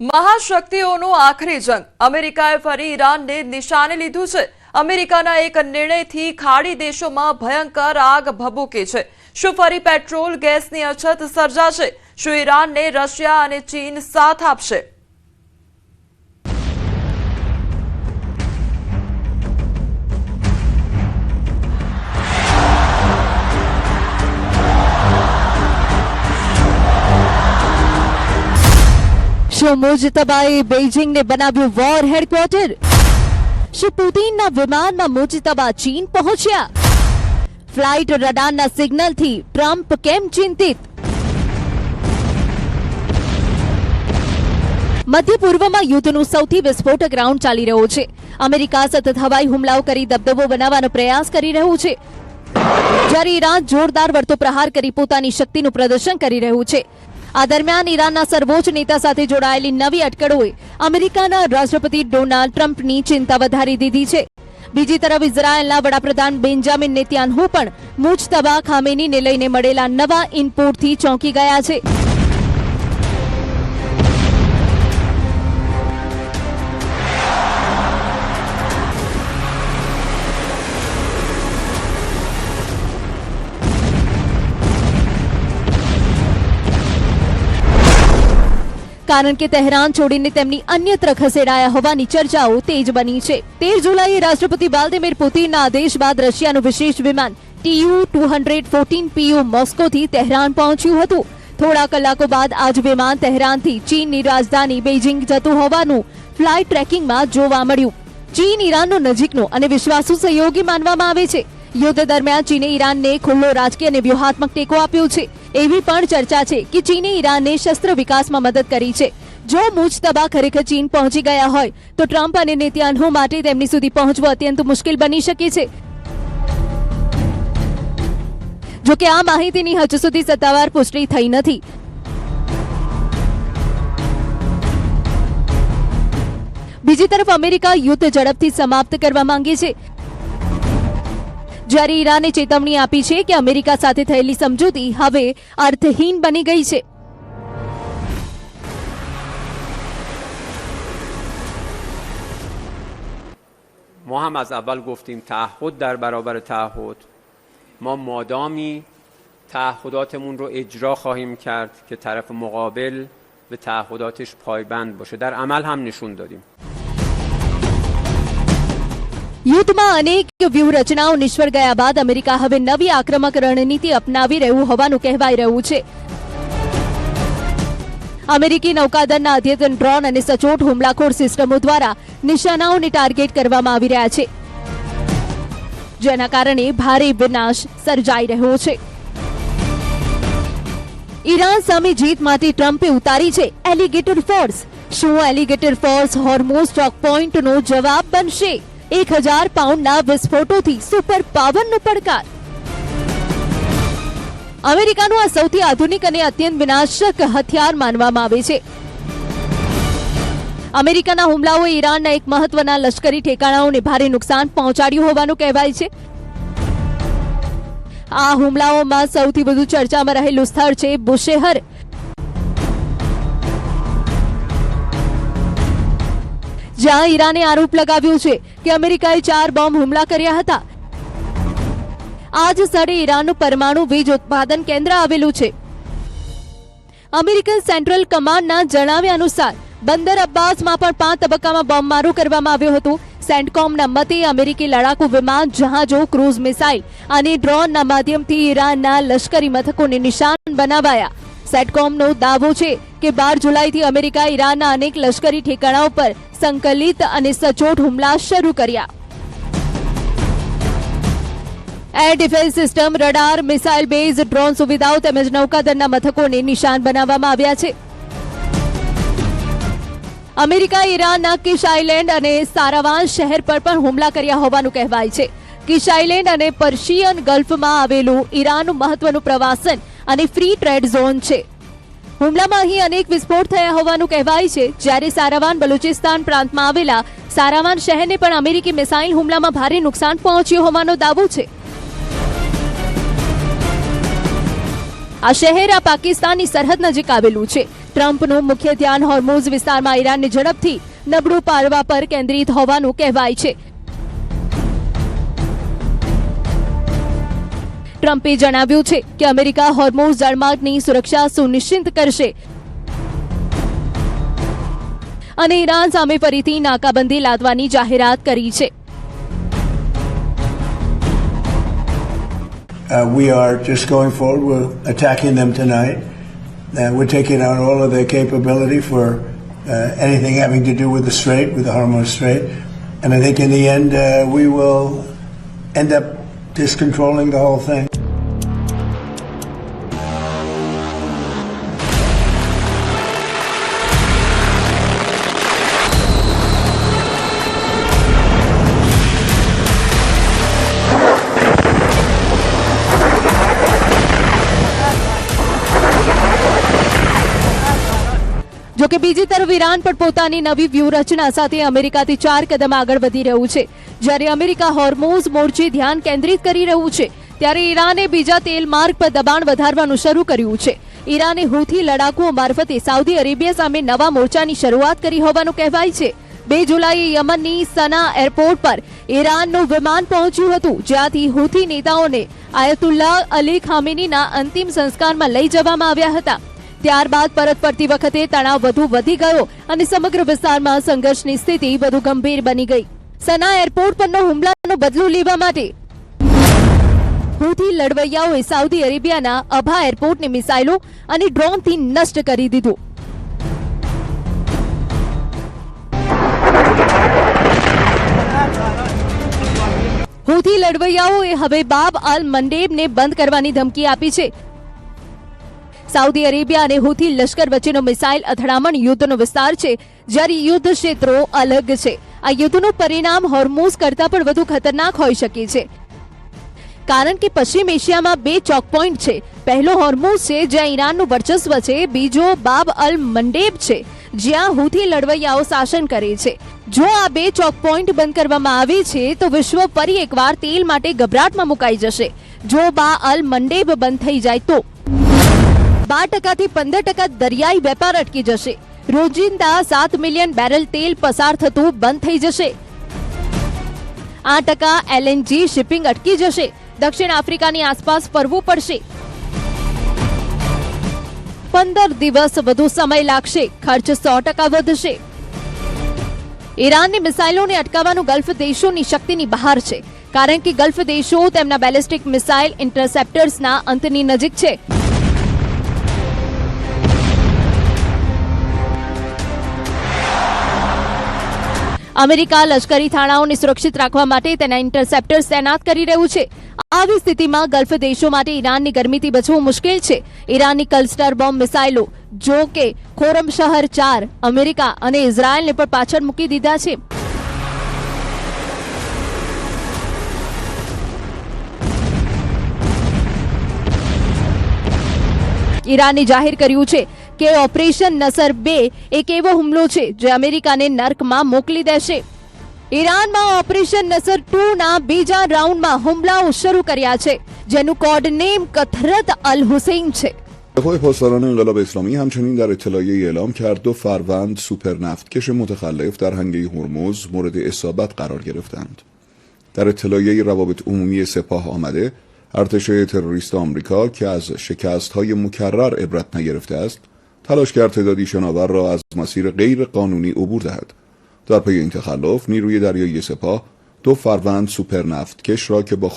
મહાશક્તિઓનો આખરી જંગ અમેરિકાએ ફરી ઈરાનને નિશાને લીધું છે। અમેરિકાના એક નિર્ણયથી ખાડી દેશોમાં ભયંકર આગ ભભૂકી છે। શું ફરી પેટ્રોલ ગેસની અછત સર્જાશે? શું ઈરાનને રશિયા અને ચીન સાથ આપશે? શું મુજતબાએ બેઇજિંગને બનાવ્યું વોર હેડક્વાર્ટર? શું પુતિનના વિમાનમાં મુજતબા ચીન પહોંચ્યા? ફ્લાઇટ રડારના સિગ્નલથી ટ્રમ્પ કેમ ચિંતિત? મધ્ય પૂર્વમાં યુદ્ધનું સૌથી વિસ્ફોટક રાઉન્ડ ચાલી રહ્યો છે। અમેરિકા સતત હવાઈ હુમલાઓ કરી દબદબો બનાવવાનો પ્રયાસ કરી રહ્યું છે, જ્યારે ઈરાન જોરદાર વળતો પ્રહાર કરી પોતાની શક્તિનું પ્રદર્શન કરી રહ્યું છે। આ દરમિયાન ઈરાનના સર્વોચ્ચ નેતા સાથે જોડાયેલી નવી અટકળોએ અમેરિકાના રાષ્ટ્રપતિ ડોનાલ્ડ ટ્રમ્પની ચિંતા વધારી દીધી છે। બીજી તરફ ઇઝરાયેલના વડાપ્રધાન બેન્જામિન નેતન્યાહુ પણ મુજતબા ખામેનીને લઈને મળેલા નવા ઇનપુટથી ચોંકી ગયા છે। કારણ કે તહેરાન છોડીને તેમની અન્યત્ર ખસેડાયા હોવાની ચર્ચાઓ તેજ બની છે। 13 જુલાઈએ રાષ્ટ્રપતિ વ્લાદિમીર પુતિનના આદેશ બાદ રશિયાનું વિશેષ વિમાન Tu-214PU મોસ્કોથી તહેરાન પહોંચ્યું હતું। થોડા કલાકો બાદ આ જ વિમાન તહેરાનથી ચીનની રાજધાની બેઇજિંગ જતું હોવાનું ફ્લાઇટ ટ્રેકિંગમાં જોવા મળ્યું। ચીન ઈરાનનો નજીકનો અને વિશ્વાસુ સહયોગી માનવામાં આવે છે। યુદ્ધ દરમિયાન ચીને ઈરાનને ખુલ્લો રાજકીય અને વ્યૂહાત્મક ટેકો આપ્યો છે। એવી પણ ચર્ચા છે કે ચીને ઈરાનને શસ્ત્ર વિકાસમાં મદદ કરી છે। જો મુજતબા ખરેખર ચીન પહોંચી ગયા હોય તો ટ્રમ્પ અને નેતન્યાહુ માટે તેમની સુધી પહોંચવું અત્યંત મુશ્કેલ બની શકે છે। જો કે આ માહિતીની હજુ સુધી સત્તાવાર પુષ્ટિ થઈ નથી। બીજી તરફ અમેરિકા યુદ્ધ ઝડપથી સમાપ્ત કરવા માંગે છે, જ્યારે ઈરાને ચેતવણી આપી છે કે અમેરિકા સાથે થયેલી સમજૂતી હવે અર્થહીન બની ગઈ છે। ما هم از اول گفتیم تعهد در برابر تعهد، ما مادامی تعهداتمون رو اجرا خواهیم کرد که طرف مقابل به تعهداتش پایبند باشه. در عمل هم نشون دادیم. યુદ્ધમાં અનેક વ્યૂહરચનાઓ નિષ્ફળ ગયા બાદ અમેરિકા હવે નવી આક્રમક રણનીતિ અપનાવી રહ્યું હોવાનું કહેવાઈ રહ્યું છે। અમેરિકી નૌકાદળના અદ્યતન ડ્રોન અને સચોટ હુમલાખોર સિસ્ટમો દ્વારા નિશાનાઓને ટાર્ગેટ કરવામાં આવી રહ્યા છે, જેના કારણે ભારે વિનાશ સર્જાઈ રહ્યો છે। ઈરાન સામે જીત માટે ટ્રમ્પે ઉતારી છે એલિગેટર ફોર્સ। શું એલિગેટર ફોર્સ હોર્મુઝ ચોક પોઈન્ટનો જવાબ બનશે? 1000 પાઉન્ડના વિસ્ફોટોથી સુપર પાવરનો પડકાર। અમેરિકાનું આ સૌથી આધુનિક અને અત્યંત વિનાશક હથિયાર માનવામાં આવે છે। અમેરિકાના હુમલાઓએ ઈરાનના એક મહત્વના લશ્કરી ઠેકાણાઓને ભારે નુકસાન પહોંચાડ્યું હોવાનું કહેવાય છે। આ હુમલાઓમાં સૌથી વધુ ચર્ચામાં રહેલું સ્થળ છે બુશેહર। જ્યાં ઈરાને આરોપ લગાવ્યો છે કે અમેરિકાએ 4 બોમ્બ હુમલા કર્યા હતા। આ જ સ્થળે ઈરાનનું પરમાણુ વીજ ઉત્પાદન કેન્દ્ર આવેલું છે। અમેરિકન સેન્ટ્રલ કમાન્ડના જણાવ્યા અનુસાર બંદર અબ્બાસમાં પણ 5 તબક્કામાં બોમ્બમારો કરવામાં આવ્યો હતો। સેન્ટકોમના મતે અમેરિકી લડાકુ વિમાન, જહાજો, ક્રૂઝ મિસાઇલ અને ડ્રોનના માધ્યમથી ઈરાનના લશ્કરી મથકોને નિશાન બનાવાયા। સેટકોમનો દાવો છે કે 12 જુલાઈથી અમેરિકા ઈરાનના અનેક લશ્કરી ઠેકાણાઓ પર સંકલિત અને સચોટ હુમલા શરૂ કર્યા। Air defence system, radar, missile base, drone સુવિધાઓ તેમજ નૌકાદળના મથકોને નિશાન બનાવવામાં આવ્યા છે। અમેરિકા ઈરાનના કિશ આઇલેન્ડ અને સારાવાન શહેર પર પણ હુમલા કર્યા હોવાનું કહેવાય છે। કિશ આઇલેન્ડ અને પર્શિયન ગલ્ફમાં આવેલું ઈરાનનું મહત્વનું પ્રવાસન અને ફ્રી ટ્રેડ ઝોન છે। હુમલામાં અહીં અનેક વિસ્ફોટ થયા હોવાનું કહેવાય છે, જ્યારે સારાવાન બલુચિસ્તાન પ્રાંતમાં આવેલા સારાવાન શહેરને પણ અમેરિકી મિસાઇલ હુમલામાં ભારે નુકસાન પહોંચ્યું હોવાનો દાવો છે। આ શહેર આ પાકિસ્તાનની સરહદ નજીક આવેલું છે. ટ્રમ્પનું મુખ્ય ધ્યાન હોર્મુઝ વિસ્તારમાં ઈરાનને ઝડપથી નબળું પાડવા પર કેન્દ્રિત હોવાનું કહેવાય છે. ટ્રમ્પે જણાવ્યું છે કે અમેરિકા હોર્મુઝ જળમાર્ગની સુરક્ષા સુનિશ્ચિત કરશે અને ઈરાન સામે ફરીથી નાકાબંધી લાદવાની જાહેરાત કરી છે. We are just going forward. We're attacking them tonight. We're taking out all of their capability for anything having to do with the Strait, with the Hormuz Strait. And I think in the end, we will end up just controlling the whole thing. જોકે બીજી તરફ Iran પણ પોતાની નવી વ્યૂહરચના સાથે અમેરિકાથી 4 કદમ આગળ વધી રહ્યું છે. જ્યારે અમેરિકા હોર્મુઝ મોરચે ધ્યાન કેન્દ્રિત કરી રહ્યું છે, ત્યારે ઈરાને બીજા તેલ માર્ગ પર દબાણ વધારવાનું શરૂ કર્યું છે. ઈરાને હુથી લડાકુઓ મારફતે સાઉદી અરેબિયા સામે નવા મોરચાની શરૂઆત કરી હોવાનું કહેવાય છે. 2 જુલાઈએ યમનની સના એરપોર્ટ પર ઈરાનનું વિમાન પહોંચ્યું હતું, જ્યાંથી હુથી નેતાઓને આયતુલ્લાહ અલી ખામેનીના અંતિમ સંસ્કારમાં લઈ જવામાં આવ્યા હતા. ત્યારબાદ પરત ફરતી વખતે તણાવ વધુ વધી ગયો અને સમગ્ર વિસ્તારમાં સંઘર્ષની સ્થિતિ વધુ ગંભીર બની ગઈ. સના એરપોર્ટ પરનો હુમલાનો બદલો લેવા માટે હુથી લડવૈયાઓએ સાઉદી અરેબિયાના અભા એરપોર્ટને મિસાઇલો અને ડ્રોનથી નષ્ટ કરી દીધું. હુથી લડવૈયાઓએ હવે બાબ અલ મંડેબને બંધ કરવાની ધમકી આપી છે. સાઉદી અરેબિયા અને હુથી લશ્કર વચ્ચેનો મિસાઇલ અથડામણ યુદ્ધનો વિસ્તાર છે, જ્યારે યુદ્ધ ક્ષેત્રો અલગ છે. આ યુદ્ધનું પરિણામ હોર્મુઝ કરતાં પણ વધુ ખતરનાક હોઈ શકે છે, કારણ કે પશ્ચિમ એશિયામાં 2 ચોક પોઈન્ટ છે. પહેલો હોર્મુઝ છે, જ્યાં ઈરાનનું વર્ચસ્વ છે. બીજો બાબ અલ મંડેબ છે, જ્યાં હુથી લડવૈયાઓ શાસન કરે છે. જો આ 2 ચોક પોઈન્ટ બંધ કરવામાં આવે છે તો વિશ્વ ફરી એકવાર તેલ માટે ગભરાટમાં મુકાઈ જશે. જો બા અલ મંડેબ બંધ થઈ જાય તો 12% થી 15% દરિયાઈ વેપાર અટકી જશે. રોજિંદા 7 મિલિયન બેરલ તેલ પસાર થતું બંધ થઈ જશે. 8% LNG શિપિંગ અટકી જશે. દક્ષિણ આફ્રિકાની આસપાસ ફરવું પડશે. 15 દિવસ વધુ સમય લાગશે. ખર્ચ 100% વધશે. ઈરાનની મિસાઇલોને અટકાવવાનું ગલ્ફ દેશોની શક્તિની બહાર છે, કારણ કે ગલ્ફ દેશો તેમના બેલિસ્ટિક મિસાઇલ ઇન્ટરસેપ્ટર્સના અંતની નજીક છે. અમેરિકા લશ્કરી થાણાઓને સુરક્ષિત રાખવા માટે તેના ઇન્ટરસેપ્ટર્સ તૈનાત કરી રહ્યું છે. આવી સ્થિતિમાં ગલ્ફ દેશો માટે ઈરાનની ગરમીથી બચવું મુશ્કેલ છે. ઈરાનની ક્લસ્ટર બોમ્બ મિસાઇલો, જો કે ખોરમ શહર 4, અમેરિકા અને ઇઝરાયલને પણ પાછળ મૂકી દીધા છે. ઈરાને જાહેર કર્યું છે કે ઓપરેશન નસર 2 એક એવો હુમલો છે જે અમેરિકાને નર્કમાં મોકલી દેશે. ઈરાનમાં ઓપરેશન નસર 2ના બીજા રાઉન્ડમાં હુમલાઓ શરૂ કર્યા છે, જેનું કોડ નેમ કથરત અલ હુસૈન છે. دفاع پاسداران انقلاب اسلامی همچنین در اطلاعیه‌ای اعلام کرد 2 فروند سوپرنفتکش متخلف در هنگه هرمز مورد اصابت قرار گرفتند. در اطلاعیه روابط عمومی سپاه آمده ارتش تروریست آمریکا که از شکست‌های مکرر عبرت نگرفته است، تلاش کرد تعدادی شناور را از مسیر غیر قانونی عبور دهد. در پی این تخلف نیروی دریایی سپاه 2 فروند سوپرنفتکش را که با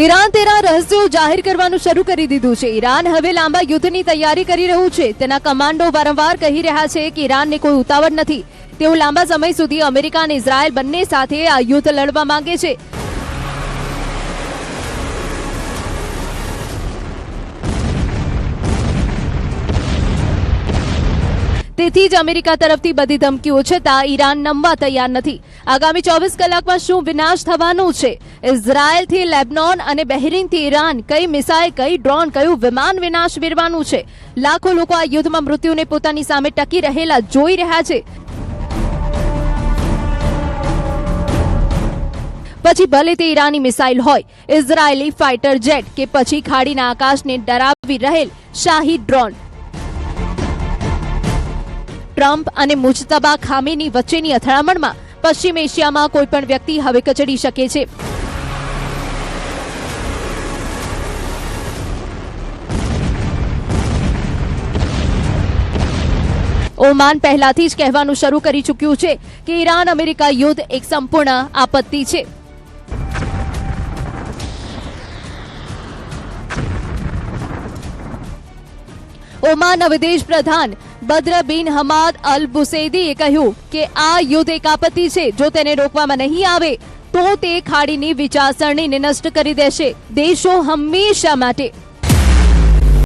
ઈરાન તેના રહસ્યો જાહેર કરવાનું શરૂ કરી દીધું છે. ઈરાન હવે લાંબા યુદ્ધની તૈયારી કરી રહ્યું છે. તેના કમાન્ડો વારંવાર કહી રહ્યા છે કે ઈરાનને કોઈ ઉતાવળ નથી. તેઓ લાંબા સમય સુધી અમેરિકા અને ઇઝરાયલ બંને સાથે આ યુદ્ધ લડવા માંગે છે. તેથી જ અમેરિકા તરફથી બધી ધમકીઓ છતાં ઈરાન નમવા તૈયાર નથી. આગામી 24 કલાકમાં શું વિનાશ થવાનું છે? ઇઝરાયલથી લેબનોન અને બહેરીનથી ઈરાન, કઈ મિસાઇલ, કઈ ડ્રોન, કયું વિમાન વિનાશ વેરવાનું છે? લાખો લોકો આ યુદ્ધમાં મૃત્યુને પોતાની સામે ટકી રહેલા જોઈ રહ્યા છે. પછી ભલે તે ઈરાની મિસાઇલ હોય, ઇઝરાયેલી ફાઇટર જેટ કે પછી ખાડીના આકાશને ડરાવી રહેલ શાહી ડ્રોન. ટ્રમ્પ અને મુજતબા ખામેની વચ્ચેની અથડામણમાં પશ્ચિમ એશિયામાં કોઈ પણ વ્યક્તિ હવે કચડી શકે છે. ઓમાન પહેલાથી જ કહેવાનું શરૂ કરી ચૂક્યું છે કે ઈરાન અમેરિકા યુદ્ધ એક સંપૂર્ણ આપત્તિ છે. ઓમાનના વિદેશ પ્રધાન બદ્ર બિન હમાદ અલ બુસૈદીએ કહ્યું કે આ યુદ્ધ એક આપત્તિ છે. જો તેને રોકવામાં નહીં આવે તો તે ખાડીની વિચારસરણીને નષ્ટ કરી દેશે. દેશો હંમેશા માટે